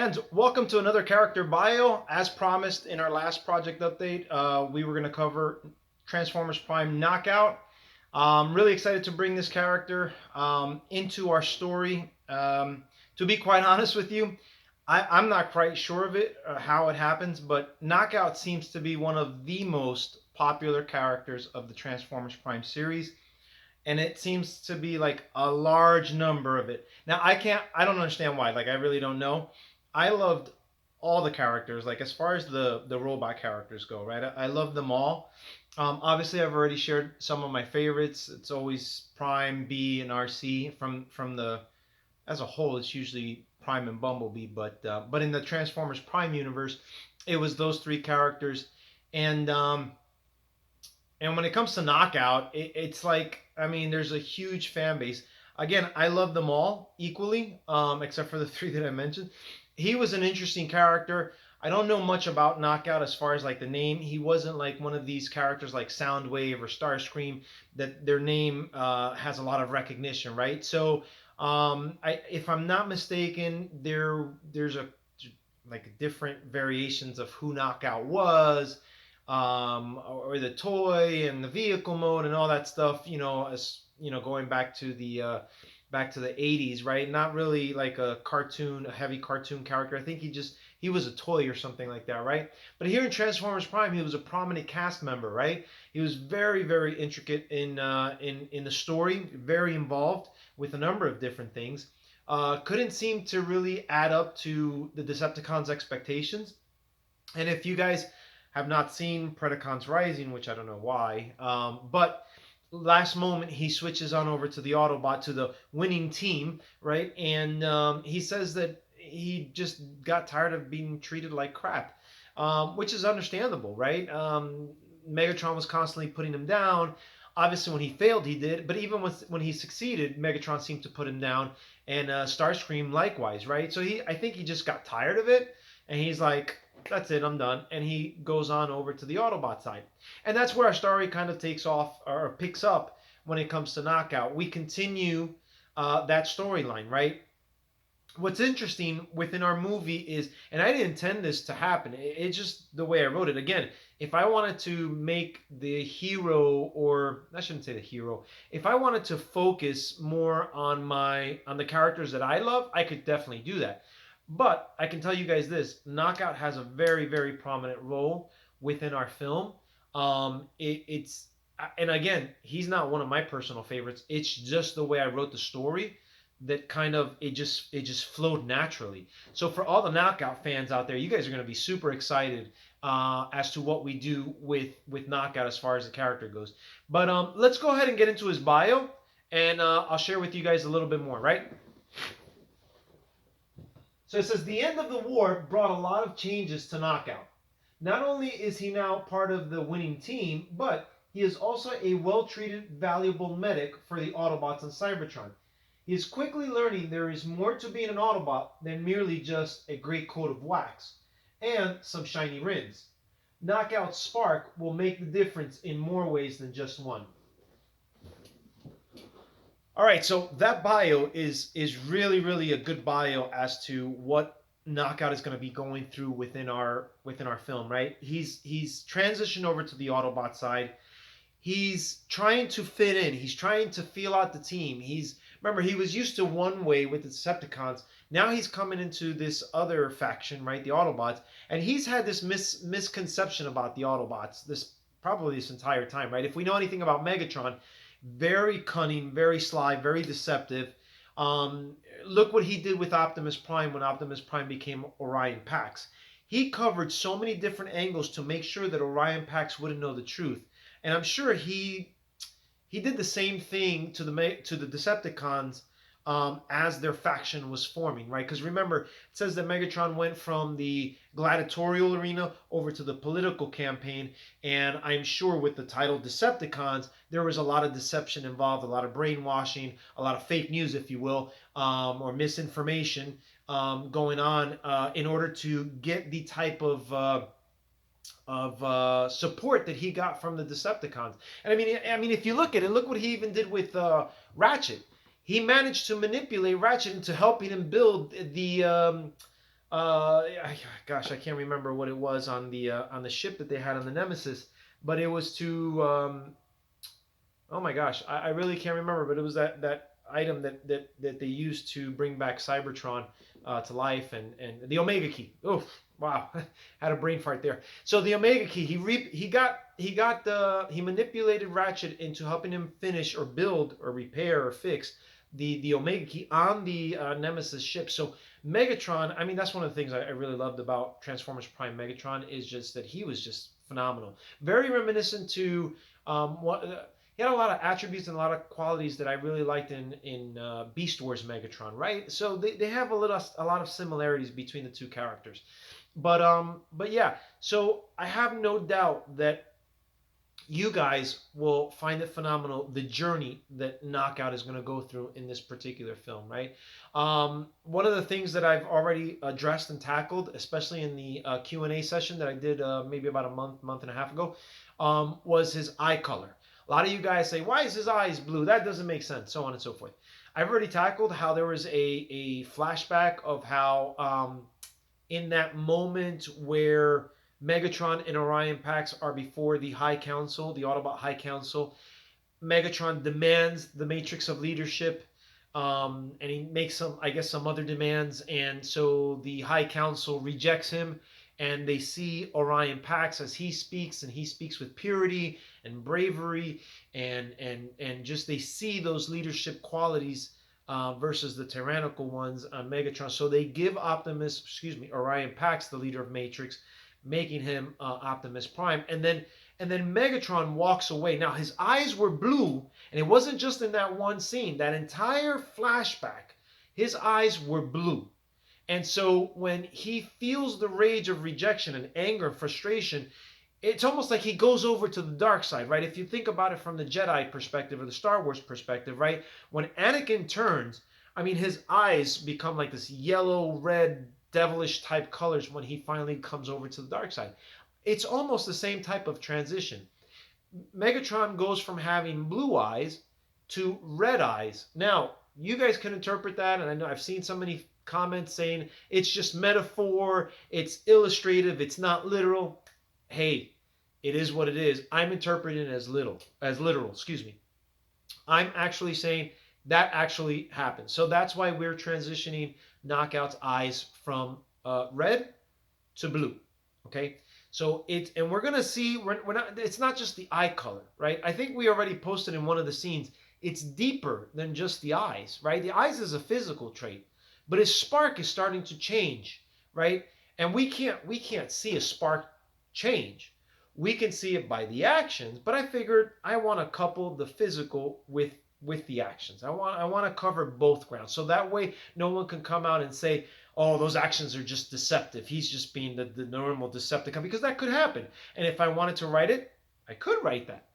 fans, welcome to another character bio. As promised in our last project update, we were going to cover Transformers Prime Knockout. Really excited to bring this character into our story. To be quite honest with you, I'm not quite sure of it, how it happens, but Knockout seems to be one of the most popular characters of the Transformers Prime series, and it seems to be like a large number of it. Now I don't understand why. Like I really don't know. I loved all the characters. Like as far as the robot characters go, right? I love them all. Obviously, I've already shared some of my favorites. It's always Prime, B, and RC. From the as a whole, it's usually Prime and Bumblebee. But in the Transformers Prime universe, it was those three characters, and and when it comes to Knockout, it's like, I mean, there's a huge fan base. Again, I love them all equally, except for the three that I mentioned. He was an interesting character. I don't know much about Knockout as far as like the name. He wasn't like one of these characters like Soundwave or Starscream that their name has a lot of recognition, right? So, if I'm not mistaken, there's a like different variations of who Knockout was, or the toy and the vehicle mode and all that stuff. As you know, going back to the 80s, right? Not really like a heavy cartoon character. I think he was a toy or something like that, right? But here in Transformers Prime, he was a prominent cast member, right? He was very, very intricate in the story, very involved with a number of different things. Couldn't seem to really add up to the Decepticons' expectations. And if you guys have not seen Predacons Rising, which I don't know why, but last moment he switches on over to the Autobot, to the winning team, right? And he says that he just got tired of being treated like crap, which is understandable, right? Megatron was constantly putting him down. Obviously, when he failed, he did. But even when he succeeded, Megatron seemed to put him down, and Starscream likewise, right? So I think he just got tired of it, and he's like, "That's it, I'm done." And he goes on over to the Autobot side, and that's where our story kind of takes off or picks up when it comes to Knockout. We continue that storyline, right? What's interesting within our movie is, and I didn't intend this to happen, it's just the way I wrote it. Again, if I wanted to make the hero, or I shouldn't say the hero, if I wanted to focus more on the characters that I love, I could definitely do that. But I can tell you guys this: Knockout has a very, very prominent role within our film. It's and again, he's not one of my personal favorites. It's just the way I wrote the story that kind of it just flowed naturally. So for all the Knockout fans out there, you guys are going to be super excited as to what we do with Knockout as far as the character goes. But let's go ahead and get into his bio, and I'll share with you guys a little bit more. Right. So it says the end of the war brought a lot of changes to Knockout. Not only is he now part of the winning team, but he is also a well-treated, valuable medic for the Autobots and Cybertron. He is quickly learning there is more to being an Autobot than merely just a great coat of wax and some shiny rims. Knockout's spark will make the difference in more ways than just one. All right, so that bio is really, really a good bio as to what Knockout is going to be going through within our film, right? He's transitioned over to the Autobot side. He's trying to fit in. He's trying to feel out the team. Remember, he was used to one way with the Decepticons. Now he's coming into this other faction, right? The Autobots, and he's had this misconception about the Autobots this entire time, right? If we know anything about Megatron, very cunning, very sly, very deceptive. Look what he did with Optimus Prime when Optimus Prime became Orion Pax. He covered so many different angles to make sure that Orion Pax wouldn't know the truth. And I'm sure he did the same thing to the Decepticons as their faction was forming, right? Because remember, it says that Megatron went from the gladiatorial arena over to the political campaign, and I'm sure with the title Decepticons, there was a lot of deception involved, a lot of brainwashing, a lot of fake news, if you will, or misinformation going on in order to get the type of support that he got from the Decepticons. And I mean, if you look at it, look what he even did with Ratchet. He managed to manipulate Ratchet into helping him build Gosh, I can't remember what it was on the ship that they had on the Nemesis, but it was to oh my gosh, I really can't remember, but it was that item that they used to bring back Cybertron to life, and the Omega Key. Oh wow, had a brain fart there. So the Omega Key, he manipulated Ratchet into helping him finish or build or repair or fix the Omega Key on the Nemesis ship. So Megatron, I mean, that's one of the things I really loved about Transformers Prime Megatron is just that he was just phenomenal. Very reminiscent to what he had a lot of attributes and a lot of qualities that I really liked in Beast Wars Megatron, right? So they have a lot of similarities between the two characters, but yeah. So I have no doubt that you guys will find it phenomenal the journey that Knockout is going to go through in this particular film, right? One of the things that I've already addressed and tackled, especially in the Q&A session that I did maybe about a month and a half ago, was his eye color. A lot of you guys say, why is his eyes blue? That doesn't make sense, so on and so forth. I've already tackled how there was a flashback of how in that moment where Megatron and Orion Pax are before the High Council, the Autobot High Council. Megatron demands the Matrix of Leadership, and he makes some other demands, and so the High Council rejects him, and they see Orion Pax as he speaks, and he speaks with purity and bravery, and just they see those leadership qualities versus the tyrannical ones on Megatron. So they give Orion Pax, the leader of Matrix, making him Optimus Prime, and then Megatron walks away. Now his eyes were blue, and it wasn't just in that one scene. That entire flashback, his eyes were blue. And so when he feels the rage of rejection and anger and frustration, it's almost like he goes over to the dark side, right? If you think about it from the Jedi perspective or the Star Wars perspective, right? When Anakin turns, I mean, his eyes become like this yellow, red, devilish type colors when he finally comes over to the dark side. It's almost the same type of transition. Megatron goes from having blue eyes to red eyes. Now, you guys can interpret that, and I know I've seen so many comments saying it's just metaphor, it's illustrative, it's not literal. Hey, it is what it is. I'm interpreting it as literal, excuse me. I'm actually saying that actually happened. So that's why we're transitioning Knockout's eyes from red to blue. Okay, so and we're gonna see we're not. It's not just the eye color, right? I think we already posted in one of the scenes. It's deeper than just the eyes, right? The eyes is a physical trait, but his spark is starting to change, right? And we can't see a spark change. We can see it by the actions, but I figured I want to couple the physical with the actions. I want to cover both grounds, so that way no one can come out and say, oh, those actions are just deceptive. He's just being the normal Decepticon, because that could happen. And if I wanted to write it, I could write that.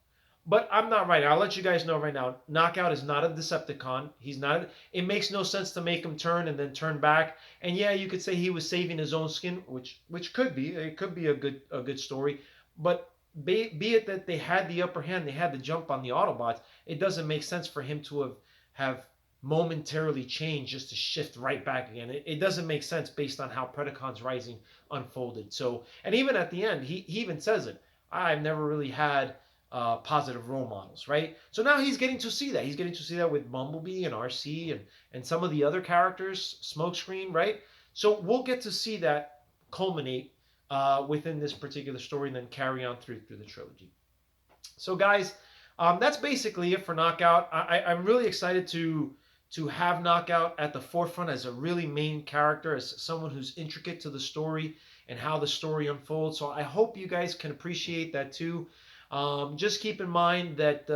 But I'm not writing. I'll let you guys know right now. Knockout is not a Decepticon. He's not. It makes no sense to make him turn and then turn back. And yeah, you could say he was saving his own skin, which could be. It could be a good story. But be it that they had the upper hand, they had the jump on the Autobots. It doesn't make sense for him to have momentarily changed just to shift right back again. It doesn't make sense based on how Predacons Rising unfolded. So, and even at the end, he even says it. I've never really had positive role models, right? So now he's getting to see that. He's getting to see that with Bumblebee and RC and some of the other characters, Smokescreen, right? So we'll get to see that culminate within this particular story and then carry on through the trilogy. So guys, that's basically it for Knockout. I'm really excited to have Knockout at the forefront as a really main character, as someone who's intricate to the story and how the story unfolds. So I hope you guys can appreciate that too. Just keep in mind that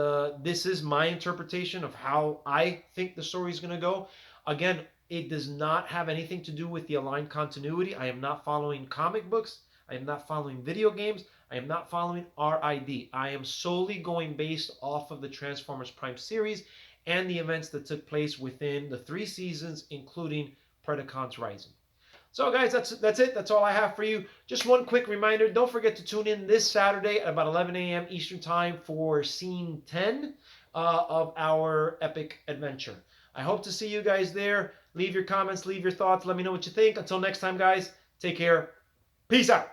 this is my interpretation of how I think the story is going to go. Again, it does not have anything to do with the aligned continuity. I am not following comic books. I am not following video games. I am not following RID. I am solely going based off of the Transformers Prime series and the events that took place within the 3 seasons, including Predacons Rising. So guys, that's it. That's all I have for you. Just one quick reminder. Don't forget to tune in this Saturday at about 11 a.m. Eastern Time for Scene 10 of our epic adventure. I hope to see you guys there. Leave your comments, leave your thoughts. Let me know what you think. Until next time, guys, take care. Peace out.